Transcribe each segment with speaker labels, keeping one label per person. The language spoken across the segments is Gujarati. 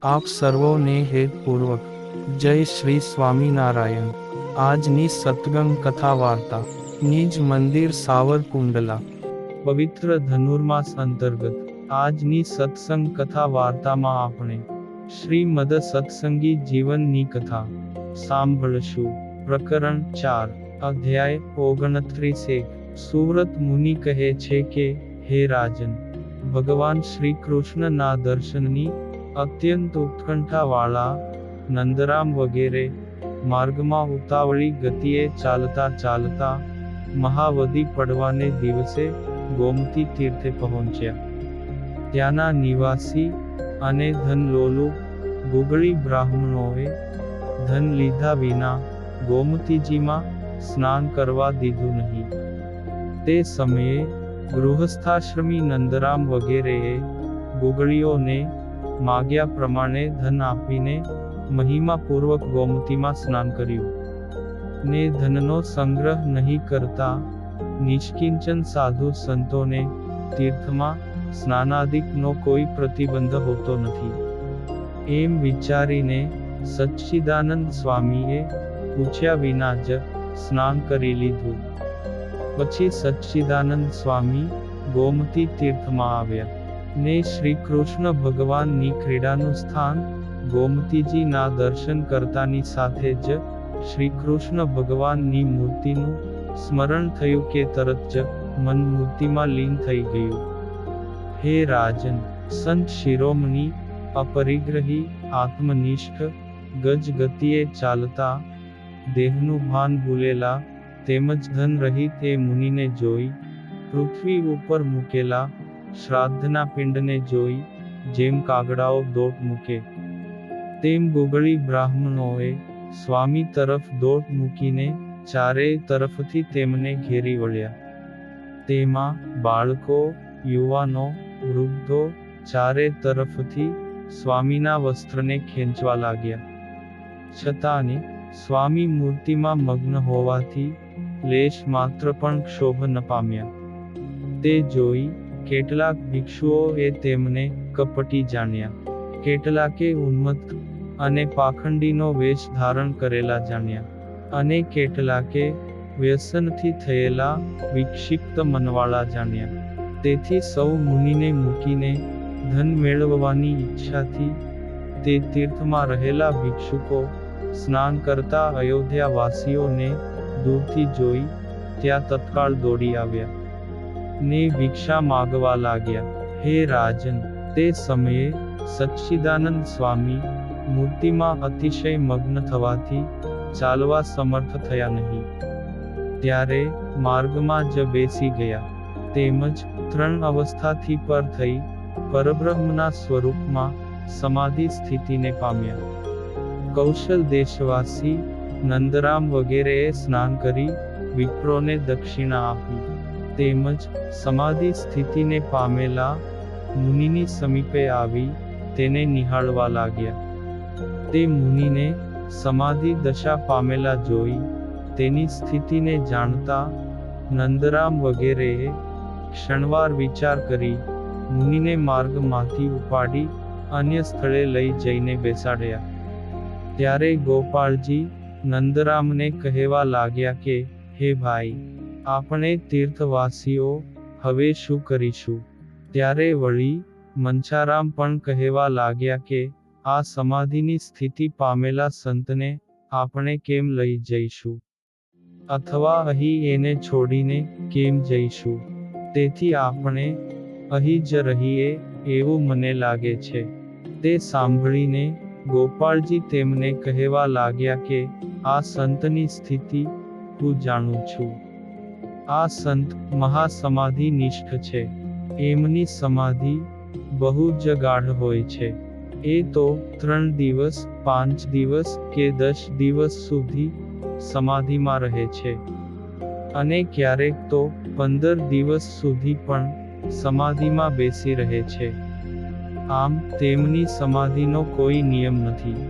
Speaker 1: આપ સર્વોને હેતપૂર્વક જય શ્રી સ્વામિનારાયણ। આજની સત્સંગ કથા વાર્તા નિજ મંદિર સાવરકુંડલા પવિત્ર ધનુર્માસ અંતર્ગત આજની સત્સંગ કથા વાર્તામાં આપણે શ્રીમદ સત્સંગી જીવનની કથા સાંભળશું। પ્રકરણ 4 અધ્યાય 29। સુવ્રત મુનિ કહે છે કે, હે રાજન, ભગવાન શ્રી કૃષ્ણના દર્શનની અત્યંત ઉત્કંઠાવાળા નંદરામ વગેરે માર્ગમાં ઉતાવળી ગતિએ ચાલતા ચાલતા મહાવદી પડવાને દિવસે ગોમતી તીર્થે પહોંચ્યા। ત્યાંના નિવાસી અને ધનલોલુપ ગુગળી બ્રાહ્મણોએ ધન લીધા વિના ગોમતીજીમાં સ્નાન કરવા દીધું નહીં। તે સમયે ગૃહસ્થાશ્રમી નંદરામ વગેરેએ ગુગળીઓને માગ્યા પ્રમાણે ધન આપીને મહિમાપૂર્વક ગોમતીમાં સ્નાન કર્યું ને ધનનો સંગ્રહ નહીં કરતા નિષ્કિંચન સાધુ સંતોને તીર્થમાં સ્નાનાદિકનો કોઈ પ્રતિબંધ હોતો નથી। એમ વિચારીને સચ્ચિદાનંદ સ્વામીએ પૂછ્યા વિના જ સ્નાન કરી લીધું। પછી સચ્ચિદાનંદ સ્વામી ગોમતી તીર્થમાં આવ્યા ને શ્રી કૃષ્ણ ભગવાનની ક્રીડાનું સ્થાન ગોમતીજીના દર્શન કરતાની સાથે જ શ્રી કૃષ્ણ ભગવાનની મૂર્તિનું સ્મરણ થયું કે તરત જ મન મૂર્તિમાં લીન થઈ ગયું। હે રાજન, સંત શિરોમણી અપરિગ્રહી આત્મનિષ્ઠ ગજ ગતિએ ચાલતા દેહનું ભાન ભૂલેલા તેમજ ધન રહિત એ મુનિને જોઈ પૃથ્વી ઉપર મૂકેલા શ્રાદ્ધના પિંડને જોઈ જેમ કાગડાઓ દોટ મૂકે તેમ ગુગળી બ્રાહ્મણોએ સ્વામી તરફ દોટ મૂકીને ચારેય તરફથી તેમને ઘેરી વળ્યા। તેમાં બાળકો, યુવાનો, વૃદ્ધો ચારે તરફથી સ્વામીના વસ્ત્રને ખેંચવા લાગ્યા। છતાંને સ્વામી મૂર્તિમાં મગ્ન હોવાથી લેશ માત્ર પણ ક્ષોભ ન પામ્યા। તે જોઈ કેટલાક ભિક્ષુઓએ તેમને કપટી જાણ્યા, કેટલાકે ઉન્મત્ત અને પાખંડીનો વેશ ધારણ કરેલા જાણ્યા અને કેટલાકે વ્યસનથી થયેલા વિક્ષિપ્ત મનવાળા જાણ્યા। તેથી સૌ મુનિને મૂકીને ધન મેળવવાની ઈચ્છાથી તે તીર્થમાં રહેલા ભિક્ષુકો સ્નાન કરતા અયોધ્યાવાસીઓને દૂરથી જોઈ ત્યાં તત્કાળ દોડી આવ્યા ને ભિક્ષા માગવા લાગ્યા। હે રાજન, તે સમયે સચ્ચિદાનંદ સ્વામી મૂર્તિમાં અતિશય મગ્ન થવાથી ચાલવા સમર્થ થયા નહીં। ત્યારે માર્ગમાં જ બેસી ગયા તેમજ 3 અવસ્થાથી પર થઈ પરબ્રહ્મના સ્વરૂપમાં સમાધિ સ્થિતિને પામ્યા। કૌશલ દેશવાસી નંદરામ વગેરેએ સ્નાન કરી વિપ્રોને દક્ષિણા આપી તેમજ સમાધિ સ્થિતિને પામેલા મુનિની સમીપે આવી તેને નિહાળવા લાગ્યા। તે મુનિને સમાધિ દશા પામેલા જોઈ તેની સ્થિતિને જાણતા નંદરામ વગેરેએ ક્ષણવાર વિચાર કરી મુનિને માર્ગમાંથી ઉપાડી અન્ય સ્થળે લઈ જઈને બેસાડ્યા। ત્યારે ગોપાળજી નંદરામને કહેવા લાગ્યા કે, હે ભાઈ, આપણે તીર્થવાસીઓ હવે શું કરીશું? ત્યારે વળી મંછારામ પણ કહેવા લાગ્યા કે, આ સમાધિની સ્થિતિ પામેલા સંતને આપણે કેમ લઈ જઈશું? અથવા અહીં એને છોડીને કેમ જઈશું? તેથી આપણે અહીં જ રહીએ એવું મને લાગે છે। તે સાંભળીને ગોપાળજી તેમને કહેવા લાગ્યા કે, આ સંતની સ્થિતિ હું જાણું છું। આ સંત મહાસમાધિ નિષ્ઠ છે। એમની સમાધિ બહુ જ ગાઢ હોય છે। એ તો 3 દિવસ, 5 દિવસ કે 10 દિવસ સુધી સમાધિમાં રહે છે અને ક્યારેક તો 15 દિવસ સુધી પણ સમાધિમાં બેસી રહે છે। આમ તેમની સમાધિનો કોઈ નિયમ નથી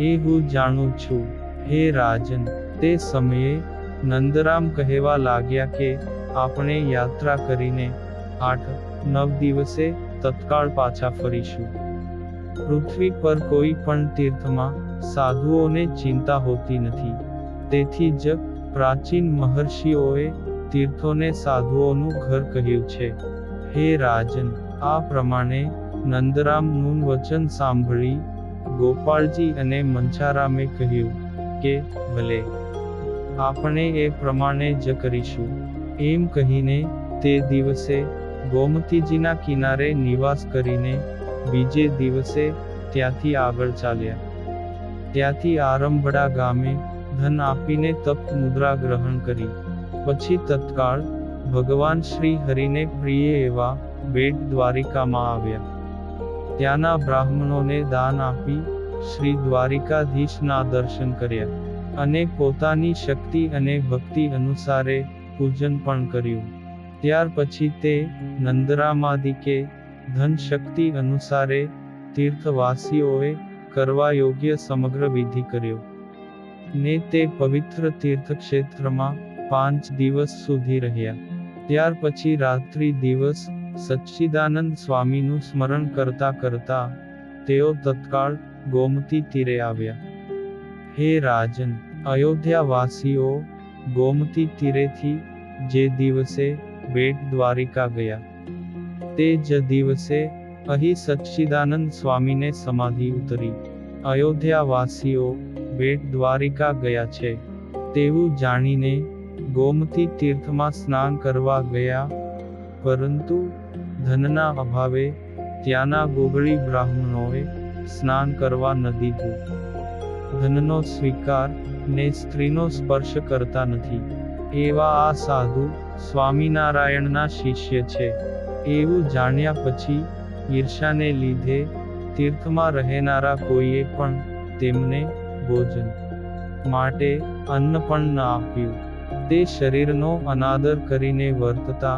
Speaker 1: એ હું જાણું છું। હે રાજન, તે સમયે નંદરામ કહેવા લાગ્યા કે, આપણે યાત્રા કરીને 8-9 દિવસે તત્કાળ પાછા ફરીશું। પૃથ્વી પર કોઈ પણ તીર્થમાં સાધુઓને ચિંતા હોતી નથી. તેથી જ પ્રાચીન મહર્ષિઓએ તીર્થોને સાધુઓનું ઘર કહ્યું છે. હે રાજન, આ પ્રમાણે નંદરામનું વચન સાંભળી ગોપાળજી અને મંછારામે કહ્યું કે ભલે, આપણે એ પ્રમાણે જ કરીશું. એમ કહીને તે દિવસે ગોમતીજીના કિનારે નિવાસ કરીને બીજે દિવસે ત્યાંથી આગળ ચાલ્યા. ત્યાંથી આરંભડા ગામે ધન આપીને તપ્ત મુદ્રા ગ્રહણ કરી. પછી તત્કાળ ભગવાન શ્રી હરિને પ્રિય એવા બેટ દ્વારિકામાં આવ્યા. ત્યાંના બ્રાહ્મણોને દાન આપી શ્રી દ્વારિકાધીશના દર્શન કર્યા અને પોતાની શક્તિ અને ભક્તિ અનુસારે પૂજન પણ કર્યું. ત્યાર પછી તે નંદરામાદિકે ધન શક્તિ અનુસારે તીર્થવાસીઓએ કરવા યોગ્ય સમગ્ર વિધિ કર્યો. ને તે પવિત્ર તીર્થક્ષેત્રમાં 5 દિવસ સુધી રહ્યા. ત્યાર પછી રાત્રિ દિવસ સચ્ચિદાનંદ સ્વામીનું સ્મરણ કરતા કરતા તેઓ તત્કાળ ગોમતી તીરે આવ્યા. હે રાજન, અયોધ્યાવાસીઓ ગોમતી તીરેથી જે દિવસે બેટ દ્વારિકા ગયા, તે જ દિવસે અહીં સચ્ચિદાનંદ સ્વામીને સમાધિ ઉતરી. અયોધ્યાવાસીઓ બેટ દ્વારિકા ગયા છે તેવું જાણીને ગોમતી તીર્થમાં સ્નાન કરવા ગયા, પરંતુ ધનના અભાવે ત્યાંના ગોગળી બ્રાહ્મણોએ સ્નાન કરવા ન દીધું. ધનનો સ્વીકાર ને સ્ત્રીનો સ્પર્શ કરતા નથી એવા આ સાધુ સ્વામિનારાયણના શિષ્ય છે એવું જાણ્યા પછી ઈર્ષાને લીધે તીર્થમાં રહેનારા કોઈએ પણ તેમને ભોજન માટે અન્ન પણ ન આપ્યું. તે શરીરનો અનાદર કરીને વર્તતા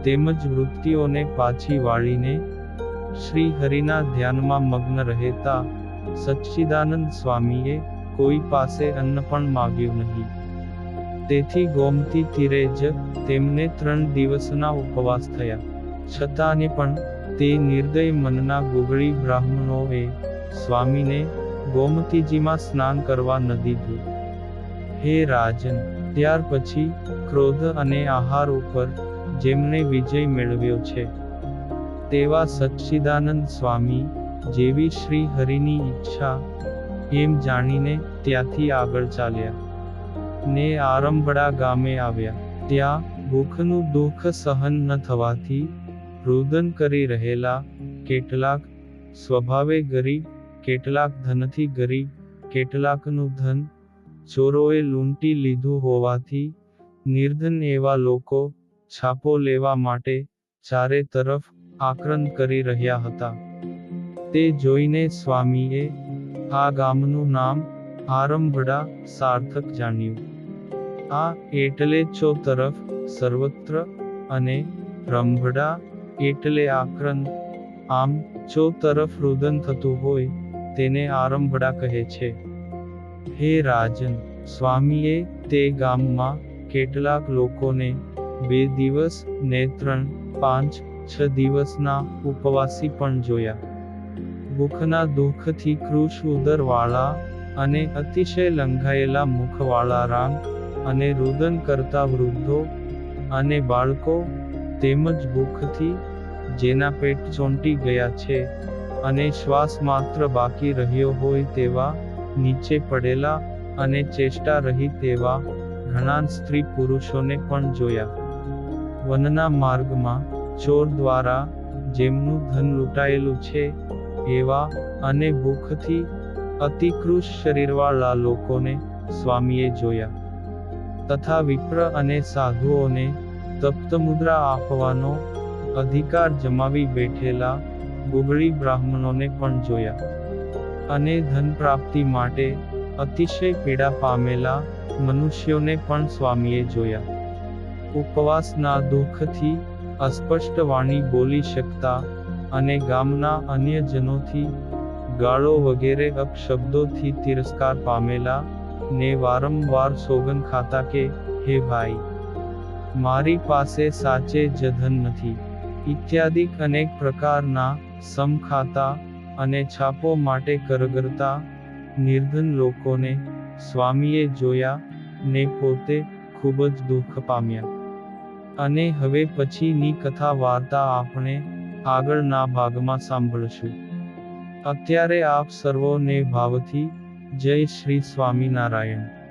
Speaker 1: તેમજ વૃત્તિઓને પાછી વાળીને શ્રી હરિના ધ્યાનમાં મગ્ન રહેતા સચ્ચિદાનંદ સ્વામીએ કોઈ પાસે અન્ન પણ માગ્યું નહીં. તેથી ગોમતી તીરે જ તેમને 3 દિવસના ઉપવાસ થયા. છતાંને પણ તે નિર્દય મનના ગોગળી બ્રાહ્મણોએ સ્વામીને ગોમતીજીમાં સ્નાન કરવા ન દીધું. હે રાજન, ત્યાર પછી ક્રોધ અને આહાર ઉપર જેમણે વિજય મેળવ્યો છે તેવા સચ્ચિદાનંદ સ્વામી જેવી શ્રી હરિની ઈચ્છા એમ જાણીને ત્યાંથી આગળ ચાલ્યા ને આરંભડા ગામે આવ્યા. ત્યાં ભૂખનું દુઃખ સહન ન થવાથી રુદન કરી રહેલા કેટલાક સ્વભાવે ગરીબ, કેટલાક ધનથી ગરીબ, કેટલાકનું ધન ચોરોએ લૂંટી લીધું હોવાથી નિર્ધન એવા લોકો છાપો લેવા માટે ચારે તરફ આક્રંદ કરી રહ્યા હતા. તે જોઈને સ્વામીએ આ ગામનું નામ આરંભડા સાર્થક જાણ્યું. આ એટલે ચો તરફ સર્વત્ર અને રંભડા એટલે આક્રંદ. આમ ચો તરફ રુદન થતું હોય તેને આરંભડા કહે છે. હે રાજન, સ્વામીએ તે ગામમાં કેટલાક લોકોને 2 દિવસ ને 3, 5, 6 દિવસના ઉપવાસી પણ જોયા. ભૂખના દુઃખથી કૃશ ઉદરવાળા અને અતિશય લંઘાયેલા મુખવાળા રાંગ અને રુદન કરતા વૃદ્ધો અને બાળકો, તેમજ ભૂખથી જેના પેટ ચોંટી ગયા છે અને શ્વાસ માત્ર બાકી રહ્યો હોય તેવા નીચે પડેલા અને ચેષ્ટા રહિત તેવા ઘણા સ્ત્રી પુરુષોને પણ જોયા. વનના માર્ગમાં ચોર દ્વારા જેમનું ધન લૂંટાયેલું છે એવા અને ભૂખથી અતિકૃશ શરીરવાળા લોકોને સ્વામીએ જોયા. તથા વિપ્ર અને સાધુઓને તપ્તમુદ્રા આપવાનો અધિકાર જમાવી બેઠેલા ગોગળી બ્રાહ્મણોને પણ જોયા. અને ધન પ્રાપ્તિ માટે અતિશય પીડા પામેલા મનુષ્યોને પણ સ્વામીએ જોયા. ઉપવાસના દુઃખથી અસ્પષ્ટ વાણી બોલી શકતા અને ગામના અન્ય જનોથી ગાળો વગેરે અપશબ્દોથી તિરસ્કાર પામેલા ને વારંવાર સોગન ખાતા કે હે ભાઈ, મારી પાસે સાચે જ ધન નથી ઇત્યાદિક અનેક પ્રકારના સમ ખાતા અને છાપો માટે કરગરતા નિર્ધન લોકોને સ્વામીએ જોયા ને પોતે ખૂબ જ દુઃખ પામ્યા. અને હવે પછીની કથા વાર્તા આપણે આગળના ભાગમાં સાંભળશું. અત્યારે આપ સર્વોને ભાવથી જય શ્રી સ્વામિનારાયણ.